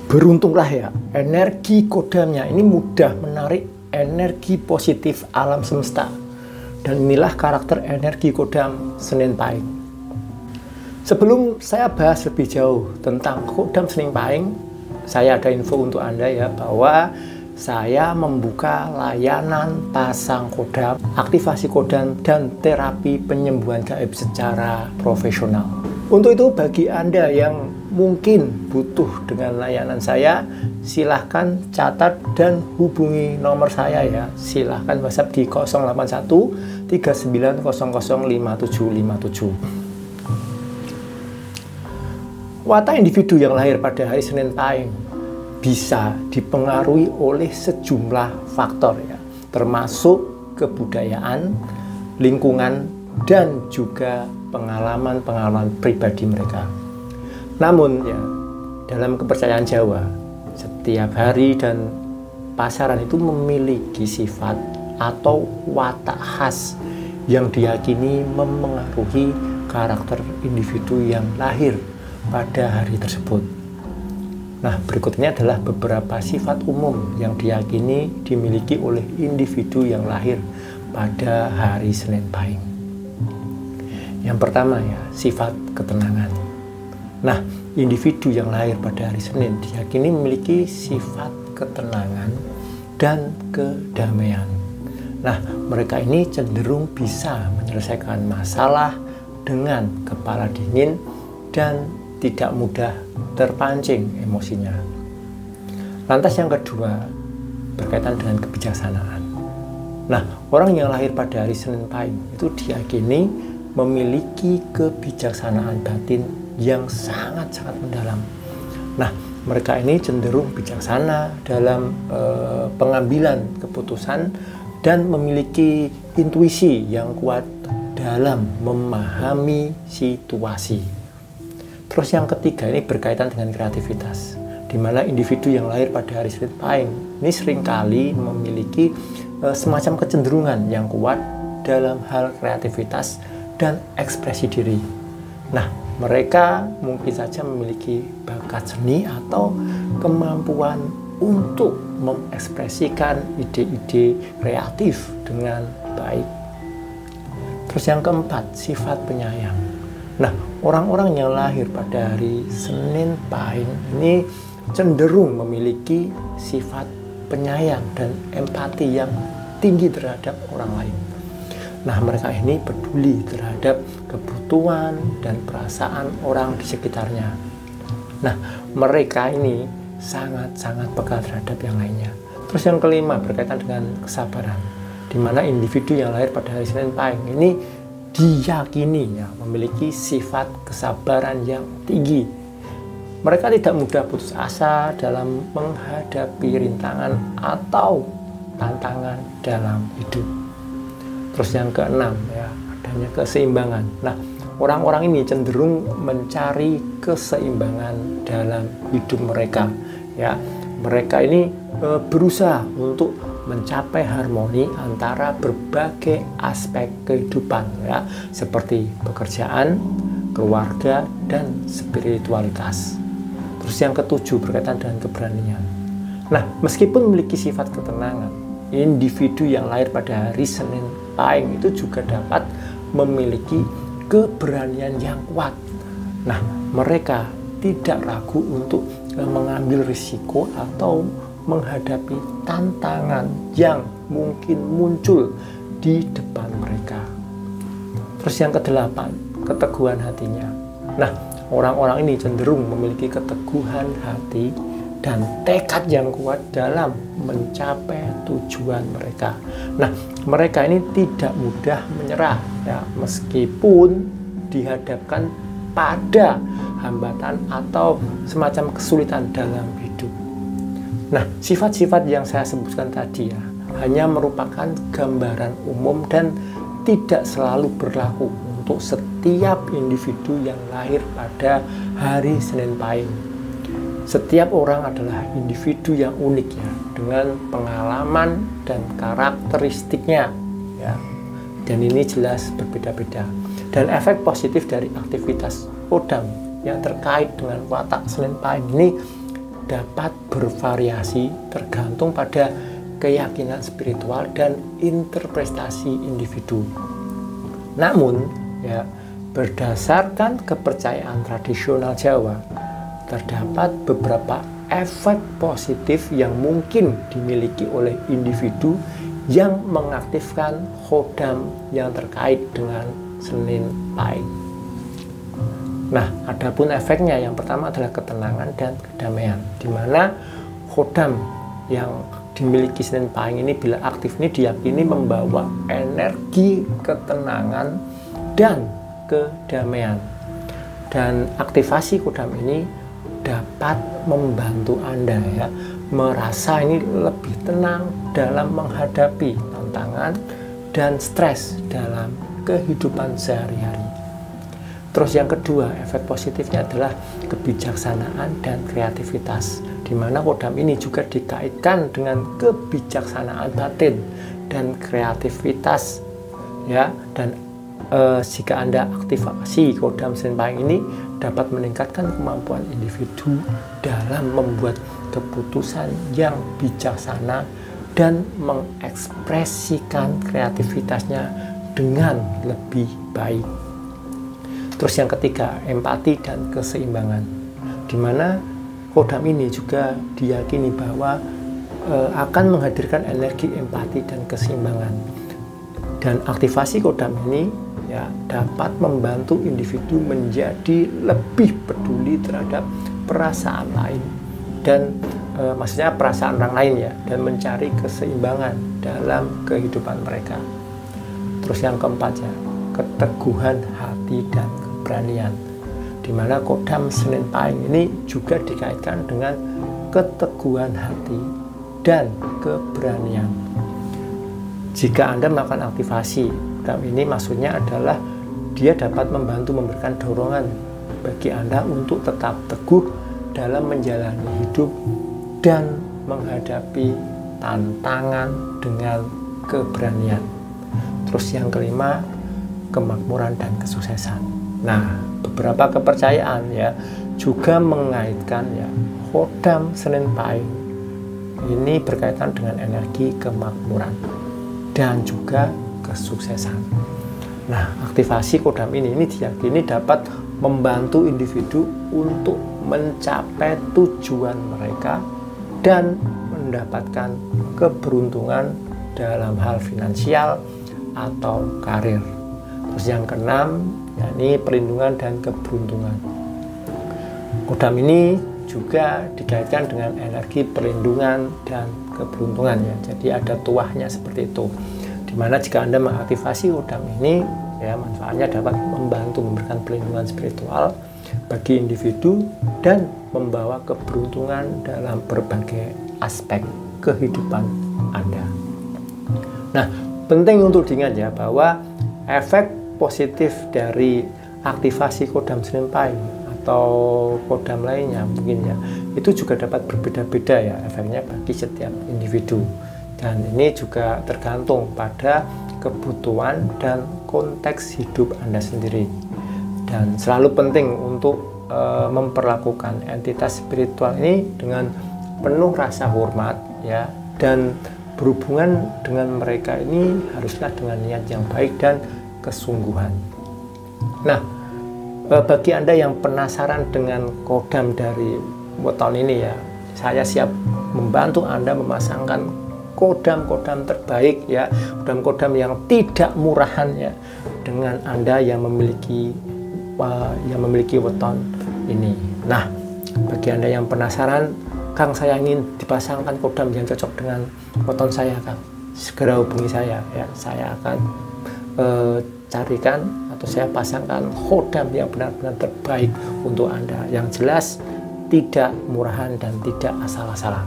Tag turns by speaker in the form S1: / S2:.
S1: Beruntunglah ya, energi kodamnya ini mudah menarik energi positif alam semesta. Dan inilah karakter energi kodam Senin Pahing. Sebelum saya bahas lebih jauh tentang kodam Senin Pahing, saya ada info untuk Anda ya, bahwa saya membuka layanan pasang kodam, aktivasi kodam, dan terapi penyembuhan gaib secara profesional. Untuk itu, bagi Anda yang mungkin butuh dengan layanan saya, silahkan catat dan hubungi nomor saya ya. Silahkan WhatsApp di 081 3900 5757. Watak individu yang lahir pada hari Senin Pahing bisa dipengaruhi oleh sejumlah faktor ya, termasuk kebudayaan, lingkungan, dan juga pengalaman-pengalaman pribadi mereka. Namun ya, dalam kepercayaan Jawa, setiap hari dan pasaran itu memiliki sifat atau watak khas yang diyakini memengaruhi karakter individu yang lahir pada hari tersebut. Nah, berikut ini adalah beberapa sifat umum yang diyakini dimiliki oleh individu yang lahir pada hari Senin Pahing. Yang pertama ya, sifat ketenangan. Nah, individu yang lahir pada hari Senin diyakini memiliki sifat ketenangan dan kedamaian. Nah, mereka ini cenderung bisa menyelesaikan masalah dengan kepala dingin dan tidak mudah terpancing emosinya. Lantas yang kedua, berkaitan dengan kebijaksanaan. Nah, orang yang lahir pada hari Senin Pahing itu diyakini memiliki kebijaksanaan batin yang sangat-sangat mendalam. Nah, mereka ini cenderung bijaksana dalam pengambilan keputusan dan memiliki intuisi yang kuat dalam memahami situasi. Terus yang ketiga ini berkaitan dengan kreativitas, di mana individu yang lahir pada hari Senin Pahing ini seringkali memiliki semacam kecenderungan yang kuat dalam hal kreativitas dan ekspresi diri. Nah, mereka mungkin saja memiliki bakat seni atau kemampuan untuk mengekspresikan ide-ide kreatif dengan baik. Terus yang keempat, sifat penyayang. Nah, orang-orang yang lahir pada hari Senin Pahing ini cenderung memiliki sifat penyayang dan empati yang tinggi terhadap orang lain. Nah, mereka ini peduli terhadap kebutuhan dan perasaan orang di sekitarnya. Nah, mereka ini sangat-sangat peka terhadap yang lainnya. Terus yang kelima berkaitan dengan kesabaran, di mana individu yang lahir pada hari Senin Pahing ini diyakini ya, memiliki sifat kesabaran yang tinggi. Mereka tidak mudah putus asa dalam menghadapi rintangan atau tantangan dalam hidup. Terus yang keenam ya, adanya keseimbangan. Nah, orang-orang ini cenderung mencari keseimbangan dalam hidup mereka ya. Mereka ini berusaha untuk mencapai harmoni antara berbagai aspek kehidupan ya, seperti pekerjaan, keluarga, dan spiritualitas. Terus yang ketujuh berkaitan dengan keberanian. Nah, meskipun memiliki sifat ketenangan, individu yang lahir pada hari Senin Pahing itu juga dapat memiliki keberanian yang kuat. Nah, mereka tidak ragu untuk mengambil risiko atau menghadapi tantangan yang mungkin muncul di depan mereka. Terus yang kedelapan, keteguhan hatinya. Nah, orang-orang ini cenderung memiliki keteguhan hati dan tekad yang kuat dalam mencapai tujuan mereka. Nah, mereka ini tidak mudah menyerah ya, meskipun dihadapkan pada hambatan atau semacam kesulitan dalam hidup. Nah, sifat-sifat yang saya sebutkan tadi ya, hanya merupakan gambaran umum dan tidak selalu berlaku untuk setiap individu yang lahir pada hari Senin Pahing. Setiap orang adalah individu yang unik ya, dengan pengalaman dan karakteristiknya ya. Dan ini jelas berbeda-beda. Dan efek positif dari aktivitas kodam yang terkait dengan watak Senin Pahing ini dapat bervariasi tergantung pada keyakinan spiritual dan interpretasi individu. Namun, ya, berdasarkan kepercayaan tradisional Jawa, terdapat beberapa efek positif yang mungkin dimiliki oleh individu yang mengaktifkan khodam yang terkait dengan Senin Pahing. Nah, adapun efeknya yang pertama adalah ketenangan dan kedamaian, di mana khodam yang dimiliki Senin Pahing ini bila aktif ini diyakini membawa energi ketenangan dan kedamaian. Dan aktivasi khodam ini dapat membantu Anda ya merasa ini lebih tenang dalam menghadapi tantangan dan stres dalam kehidupan sehari-hari. Terus yang kedua, efek positifnya adalah kebijaksanaan dan kreativitas, di mana khodam ini juga dikaitkan dengan kebijaksanaan batin dan kreativitas ya. Dan jika Anda aktivasi khodam Senin Pahing ini dapat meningkatkan kemampuan individu dalam membuat keputusan yang bijaksana dan mengekspresikan kreativitasnya dengan lebih baik. Terus yang ketiga, empati dan keseimbangan, di mana khodam ini juga diyakini bahwa akan menghadirkan energi empati dan keseimbangan. Dan aktivasi khodam ini ya dapat membantu individu menjadi lebih peduli terhadap perasaan lain dan maksudnya perasaan orang lain ya, dan mencari keseimbangan dalam kehidupan mereka. Terus yang keempat ya, keteguhan hati dan keberanian, di mana khodam Senin Pahing ini juga dikaitkan dengan keteguhan hati dan keberanian. Jika Anda melakukan aktivasi khodam ini, maksudnya adalah dia dapat membantu memberikan dorongan bagi Anda untuk tetap teguh dalam menjalani hidup dan menghadapi tantangan dengan keberanian. Terus yang kelima, kemakmuran dan kesuksesan. Nah, beberapa kepercayaan ya juga mengaitkan ya khodam Senin Pahing ini berkaitan dengan energi kemakmuran dan juga kesuksesan. Nah, aktivasi khodam ini diyakini dapat membantu individu untuk mencapai tujuan mereka dan mendapatkan keberuntungan dalam hal finansial atau karir. Terus yang keenam, yakni perlindungan dan keberuntungan. Khodam ini juga dikaitkan dengan energi perlindungan dan keberuntungan ya. Jadi ada tuahnya seperti itu. Dimana jika Anda mengaktifasi khodam ini, ya manfaatnya dapat membantu memberikan perlindungan spiritual bagi individu dan membawa keberuntungan dalam berbagai aspek kehidupan Anda. Nah, penting untuk diingat ya bahwa efek positif dari aktivasi khodam Senin Pahing atau khodam lainnya mungkin ya, itu juga dapat berbeda-beda ya efeknya bagi setiap individu. Dan ini juga tergantung pada kebutuhan dan konteks hidup Anda sendiri. Dan selalu penting untuk memperlakukan entitas spiritual ini dengan penuh rasa hormat ya, dan berhubungan dengan mereka ini haruslah dengan niat yang baik dan kesungguhan. Nah, bagi Anda yang penasaran dengan khodam dari weton ini ya, saya siap membantu Anda memasangkan khodam-khodam terbaik ya, khodam-khodam yang tidak murahan ya, dengan Anda yang memiliki weton ini. Nah, bagi Anda yang penasaran, Kang, saya ingin dipasangkan khodam yang cocok dengan weton saya, Kang, segera hubungi saya ya. Saya akan carikan atau saya pasangkan khodam yang benar-benar terbaik untuk Anda, yang jelas tidak murahan dan tidak asal-asalan.